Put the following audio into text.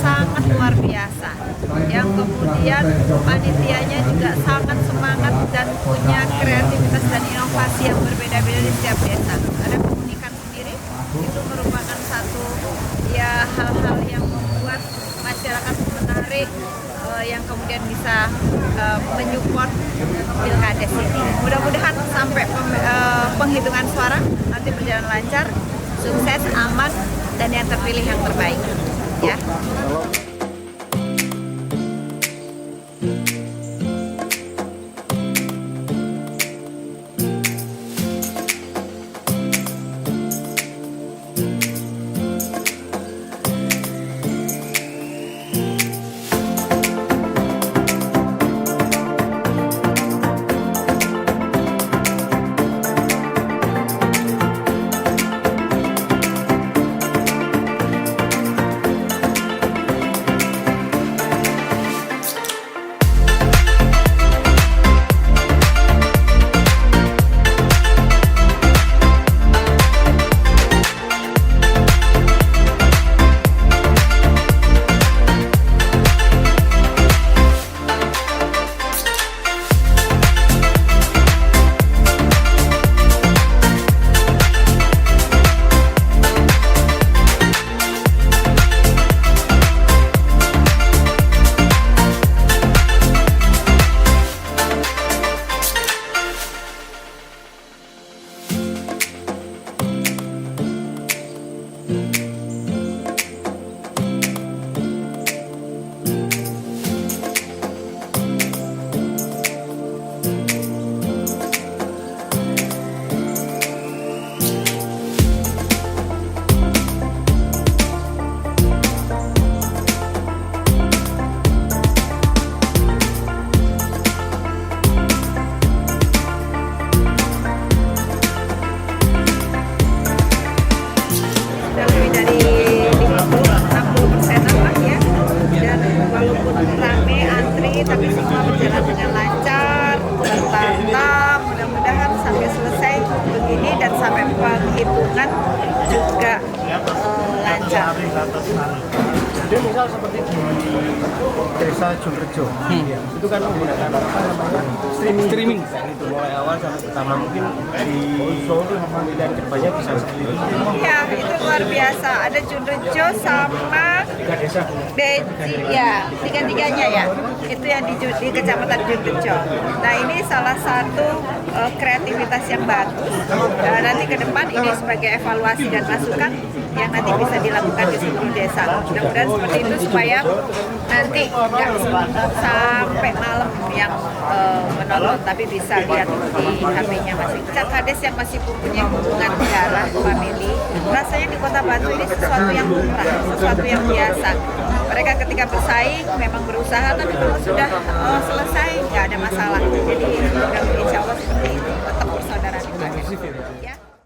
sangat luar biasa. Yang kemudian panitianya juga sangat semangat dan punya kreativitas dan inovasi yang berbeda-beda di setiap desa. Ada keunikan sendiri, itu merupakan satu ya hal-hal yang membuat masyarakat menarik, yang kemudian bisa menyupport Pilkades ini. Mudah-mudahan sampai penghitungan suara nanti berjalan lancar, sukses, aman, dan yang terpilih yang terbaik. Ya. Tapi semua berjalan dengan lancar, tertata, mudah-mudahan sampai selesai begini dan sampai penghitungan juga lancar. Jadi misal seperti di Desa Tulungrejo, itu kan menggunakan streaming itu mulai awal sampai pertama, mungkin di pemilihan kedepannya bisa seperti itu. Ya, itu luar biasa. Ada Tulungrejo sama Beji, ya, tiga-tiganya ya. Itu yang di Kecamatan Tulungrejo. Nah, ini salah satu kreativitas yang bagus. Nanti ke depan ini sebagai evaluasi dan masukan yang nanti bisa dilakukan di seluruh desa. Mudah-mudahan seperti itu supaya nanti nggak sampai malam yang menonton, tapi bisa lihat di HP-nya masing. Pilkades yang masih punya hubungan darah famili, rasanya di Kota Batu ini sesuatu yang lumrah, sesuatu yang biasa. Mereka ketika bersaing memang berusaha, tapi kalau sudah selesai nggak ada masalah.